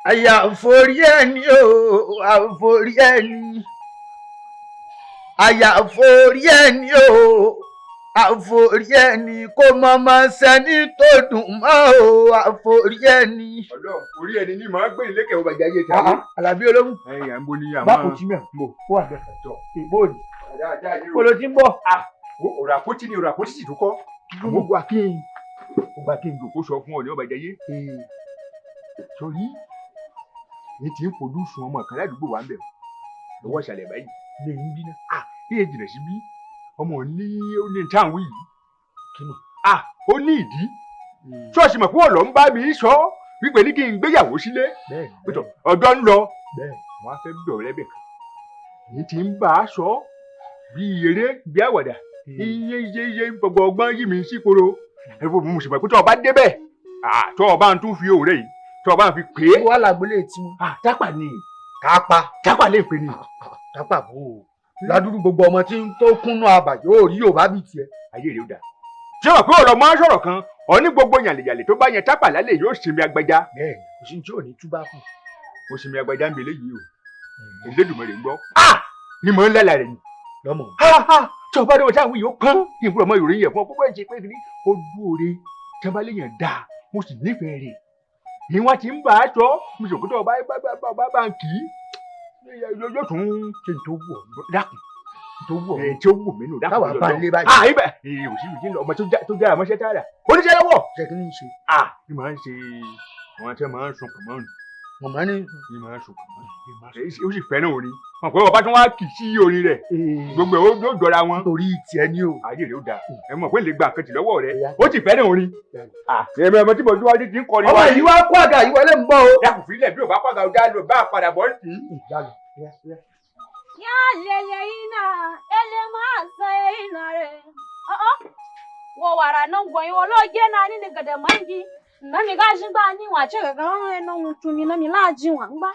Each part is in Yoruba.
àyàforí ẹni o àforí ẹni àyàforí ẹni o àforí ẹni kò mọ̀mọ́ sẹ́ni tó dùn mọ́ o àforí ẹni. ọ̀dọ́ orí ẹni ní màá gbé ìlékè ọba ìjà ayé tàbí. Àlàbí olóhùn. ẹ̀yìn à ń bo ní àwọn. báwo tí mi à ń bọ̀ kó wà bẹ́ẹ̀ jọ ìbòòdì. kolo ti ń bọ̀. ọ̀rọ̀ àpótí ni ọ̀rọ̀ àpótí sì tún kọ́. àmọ́ gba kí n jòkó sọ fún ọ ní ọba ìjà ayé. sọrí ní ti ń fojú sun ọmọ kan ládùúgbò wa ń bẹ̀ lọ́wọ́ ìṣàlẹ̀ báyìí lè ń bí náà. bí èjì rẹ̀ sí bí ọmọ ní ó ní táwọn yìí kínú ó ní ìdí ṣọ́ọ̀ṣì mọ̀ pé wọ́n lọ ń bá mi sọ wípé ní kí n gbéyàwó sílé ọjọ́ ń lọ wọ́n á fẹ́ bẹ̀ ọ́ lẹ́bẹ̀ kan ní ti ń bá a sọ bí eré bí àwàdà iye gbogbo ọgbọ́n yìí mi sí koro ẹ̀fọ́ mo sì mọ̀ pé tí ọba débẹ̀ tí ọba ń tún fi òun rẹ̀ yìí tí ọba ń fi pè é. wọ́n làgbélé tí mo. tápà ni tápà lè pè ní. tápà bò ó ládùúgbò gbogbo ọmọ tí tó kúnnú abà yóò rí Yorùbá bíi tiẹ̀. ayé rẹ ó dà ṣé wà pé ọ̀rọ̀ máa ń sọ̀rọ̀ kan ọ ní gbogbo yàlẹ̀yàlẹ̀ tó bá yẹn tápà lálẹ́ yóò sinmi agbẹja. bẹ́ẹ̀ni kò sí ní tí ò ní túbá fún. mo sinmi agbẹja ń bẹ léyìí o Elédùmarè ń gbọ́ ni mò ń lálà rẹ̀ ni. lọ́mọ. tí ọba dẹ́wọ̀n táwọn yìí ó pọ́n kí n fúnra mọ́ ìròyìn yẹn fún ọ púpọ̀ ṣe pé kí ó dúore tí wọ́n bá léyìn dáa mo sì nífẹ̀ẹ́ rẹ̀ ni wọ́n ti ń bá a tọ́ mo sì kó tó ọba bá ń kì í yóò tún ṣe tó wù ọ́ dákun tó wù ọ́ tí ó wù mí nù dákun. káwa bá ń lé báyìí. ibẹ̀ òsibí jí lọ ọmọ tó jára mọ́ṣẹ́ tààrà oníṣẹ́ lọ́wọ́. ṣe kí ni ṣe. ni màá ń ṣe àwọn tí wọ́n máa ń sun kàmọ́ nù. wọ́n máa ń ní máa ń sun kàmọ́ nù. ó sì fẹ́ràn orin wọn pé ọba tí wọ́n á kì í sí orin rẹ̀ gbogbo ẹ̀ ó jọra wọn. torí tiẹ̀ ni o. ayé rẹ̀ ó da ẹ mọ̀ pé lè gba àkàtì lọ́wọ́ rẹ̀ ó sì fẹ́ràn orin. ẹ̀mí ọmọ tí mo dúró wájú ti ń kọrin. ọmọ yìí wá kó àga yìí wọlé ń bọ̀ o. dákùn fílẹ̀ bí ò bá kó àga ọjà lọ bá padà bọ́ sí. Ya lele ina ele masa ina re wo wara nan goyi wolo je na ni daga da mangi na mi ga shi ba ni wace ga ga no mutumi na mi laji wa ngba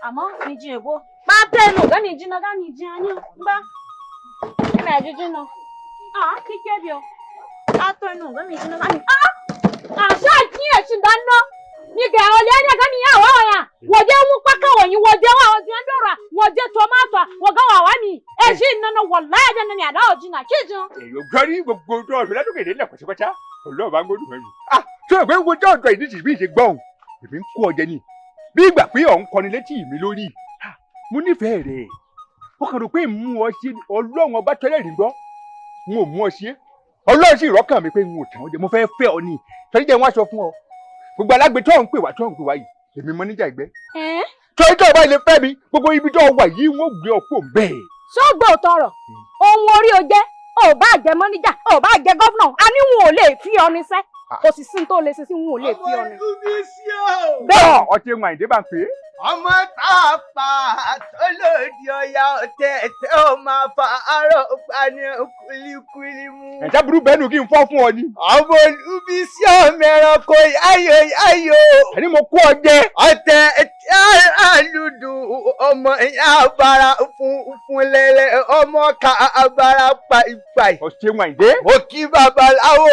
àmọ́ mi ji ebo ba penu ga mi ji na ga mi ji ani ngba me ji no kike bi o a to nu ga mi ji na ga mi sha ki e shi dan no ni ga ole ne ga mi ya wa ya woje mu paka wonyi woje wa oju ndora woje tomato woga wa wa mi e shi nana wallahi da ni ada oji na kiju eyo gori gbogbo to o la to kede le pàṣípàṣá Ọlọ́run bá ngodu me so pe wo jo ìdí ti bí ṣe gbọ́n èmi ń kó ọjẹ ni bí ìgbà pé o ń kọni létí mi lórí mo nífẹ̀ẹ́ rẹ̀ ó kàn rò pé mú ọ sí Ọlọ́run ọba tẹ́lẹ̀ rí gbọ́ n ò mú ọ sí Ọlọ́run sì rọ́kàn mi pé n ò tàn ọ jẹ mo fẹ́ fẹ́ ọ ni torí jẹ́ wọ́n aṣọ fún ọ gbogbo alágbe tó ń pè wá yìí èmi mọ níjà ìgbẹ́. torí tó o bá ilé fẹ́ mi gbogbo ibi tó o wà yìí wọ́n gbé ọkọ̀ bẹ́ẹ̀. sọ́gbọ́ tọrọ ohun orí o jẹ́ ò bá jẹ mọ́níjà ò bá jẹ gọ́fúnà a ní wọn ò lè fi ọ níṣẹ́ kò sì sí tó lè ṣe sí wọn ò lè fi ọ ní. ọmọ ìlú mi sí o. bẹ́ẹ̀ ọtí ẹ̀wọ̀n àìdé bá ń pè é. ọmọ tá a pa tó lòdì ọ̀yà ọ̀tẹ̀ tẹ́ ọ máa fa àárọ̀ pani kulikuli mu. ẹ̀jẹ̀ burú bẹ́ẹ̀ nù kí n fọ́ fún ọ ni. ọmọ ìlú mi sí ọmọ ẹranko yáyò. àní mo kó ọ jẹ. ọ̀tẹ̀ tí àlùdù ọmọ ìyá abara fún lẹ́lẹ́ ọmọ ká abara pàìpàì. ọtí ẹ̀wọ̀n àìdé. mo kí babaláwo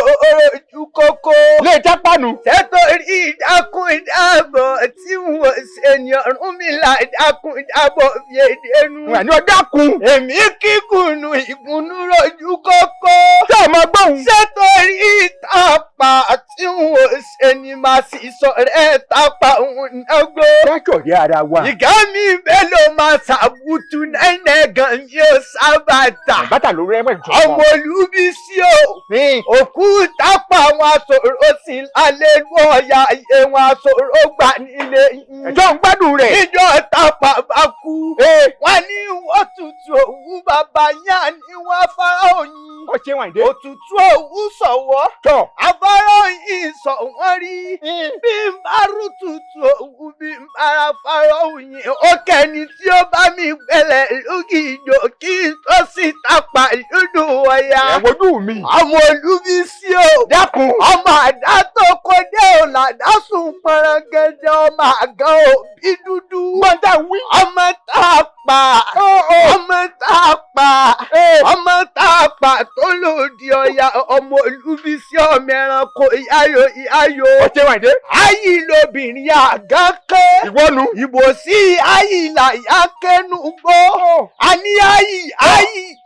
ojú kókó. lè já pàánù. sẹ́tòrí ìdákùn ìdábọ̀ tí wọ́n ṣe ni Ọ̀rúnmìlà ìdákùn ìdábọ̀ fi èdè nu. wà ní ọjọ́ kun. èmi kíkùnù ìkùnú rojú kókó. ṣé o máa gbóhùn. sẹ́tòrí ìtàpá tí wọ́n ṣe ni màá sì sọ̀rẹ́ tàpá òun nágbó. dájọ́ rí ara wa. ìgá mi bẹ́ẹ̀ ló máa ṣàbùtù náírà gan mi ò sábà tà. bàtà ló rẹ́ mọ́ ìjọba. ọmọ olúbi sí o. òkú tápà wọn aṣòro sí alẹ́ inú ọ̀yà ayé wọn aṣòro gbà nílé yín. ẹjọ́ ń gbádùn rẹ̀. níjọ́ tápà bá kú. wọ́n ní wọ́n tutù òwú bàbá yá ni wọ́n afárá òyìn. ó ṣe wọ̀n ìdé. òtútù òwú sọ̀wọ́. tọ́. afárá òyìn sọ wọ́n rí. bí n bá rú tutù òwú bí n bá ra afárá òyìn. ó kẹ́ni tí ó bá mi gbẹ̀lẹ̀ lókì ìjọ kí n tó sì tápà lódò ọ̀yà. ẹ̀wọ̀dù mi. ọmọ olúbi sí o. dákun. ọmọ àdá tó kó dé ọ̀là dásùn pọ̀rọ̀gẹ̀dẹ̀ ọmọ àgàn òbí dúdú. gbọ́dọ̀ wí. ọmọ tá a pa ọmọ tá a pa ọmọ tá a pa tó lòdì ọ̀yà ọmọ Olúbísí ọmọ ẹranko ìyáyò ọtí wà dé. ayì lobìnrin àgánkẹ́ ìwọ́nu. ìbò sí ayì làyà kẹnu gbọ́ àní ayì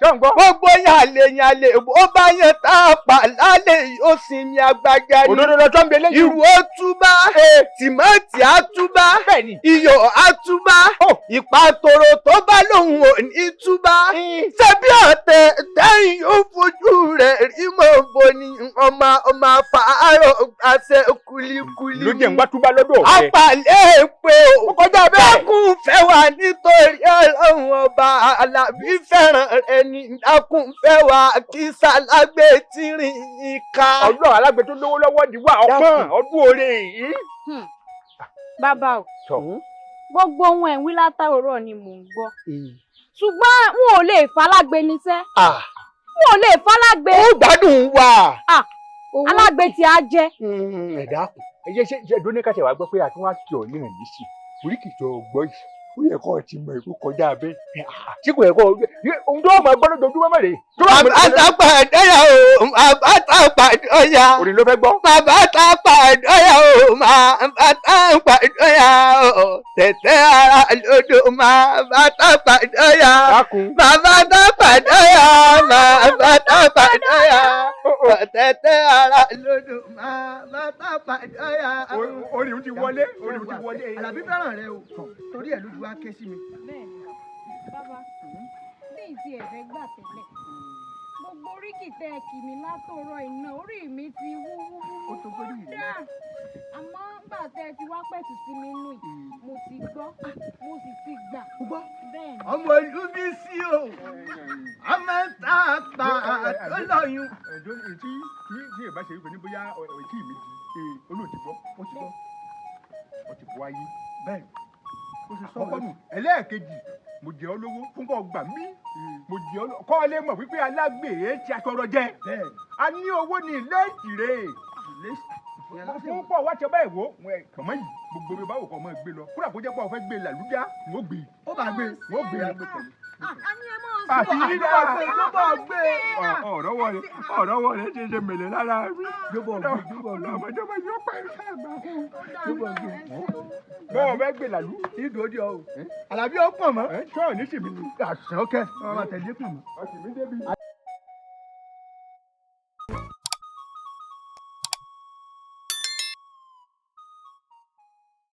gbogbo yàlẹ̀yàlẹ̀ bó bá yẹn tá a pa lálẹ́ yóò sinmi agbájá ni òdodo lọ́jọ́ ń bẹ lẹ́yìn. irú ó túbá tìmọ́tì á túbá iyọ̀ á túbá ìpàtòrò tó bá lòun ò ní túbá ṣebí ọ̀tẹ̀ tẹ́yìn ó fojú rẹ̀ rí mọ́ bo ni ọmọ afárọ̀ àṣẹ kulikuli ló jẹ́ ń gbá túbá lọ́dọ̀ ọ̀fẹ́. apàlẹ́ pé ó kọjá bẹ́ẹ̀. dákun fẹ́ wà nítorí Ọlọ́run ọba Àlàbí fẹ́ràn ẹni dákun fẹ́ wà kí sálágbé tìrìn ìka. ọjọ́ alágbè tó lówó lọ́wọ́ di wà ọpọ́n ọdún oore yìí. bàbá o gbogbo ohun ẹ̀ ń wí látàrọ̀ ni mò ń gbọ́ ṣùgbọ́n n ò lè falágbe níṣẹ́ n ò lè falágbe. ó gbádùn wà. alágbe tí a jẹ. ẹ dákun ẹ jẹ́ ṣe dóníkàṣẹ wàá gbọ́ pé àtúnwá kí ọ ní ìrìn sí orí kìjọ ọgbọ yìí ó yẹ kó o ti mọ èkó kọjá abẹ tí kò yẹ kó ohun tó máa gbọ́ lójoojúmọ́ mẹ́rin. bàbá tá pàdéyà o bàbá tá pàdéyà. orin ló fẹ́ gbọ́. bàbá tá pàdéyà o bàbá tá pàdéyà o tẹ̀tẹ̀ ara lódò bàbá tá pàdéyà. bàbá tá pàdéyà bàbá tá pàdéyà tẹ̀tẹ̀ ara lódò bàbá tá pàdéyà. orin ti wọlé Àlàbí fẹ́ràn rẹ o torí ẹ̀ lójú wa ké sí mi. bẹ́ẹ̀ni bàbá bí ìtì ẹ̀fẹ́ gbà tẹ́lẹ̀ gbogbo oríkì tẹ kì mí látòrọ iná orí mi ti wú dá àmọ́ gbà tẹ ti wá pẹ̀tù sí mi nù yìí mo ti gbọ́ mo sì ti gbà. bẹ́ẹ̀ni. ọmọ Olúbísí o ọmọ tá a pa tó lọ́yún. tí ìbá ṣe wípé ní bóyá ọ̀tí mi di olóòtú gbọ́ ó ti gbọ́ ó ti bọ́ ayé bẹ́ẹ̀ ó ti sọ ọkọ nù. ẹlẹ́ẹ̀kejì mo jẹ́ ọ lówó fún kọ́ gbà mí mo jẹ́ ọ kọ́ ọ lè mọ̀ wípé alágbèé ti atọrọ jẹ a ní owó ní ilé ìtìrè fún pọ̀ wá ti báyìí wò kàmọ́ yìí gbogbo mi báwo kọ́ ọmọ gbé lọ kúrò àbójẹ́ pọ̀ fẹ́ gbé làlúdá wọ́n gbé ó bá gbé wọ́n gbé àti yíyá ló bá gbé. ọ̀rọ̀ wọ̀ rẹ̀ ṣe ṣe mèlè lára mi. jọ̀bọ̀ ọmọdébọ̀ yóò pẹ̀lú àgbà fún bọ́ọ̀ bẹ́ẹ̀ gbé làlú. ìdòdì ọ̀ Àlàbí ó pọ̀ mọ́. ṣọ́ọ̀ ní sìmí. àṣọ kẹ́ ọmọ tẹ̀lé pọ̀ mọ́. ọ̀sìn mi débi.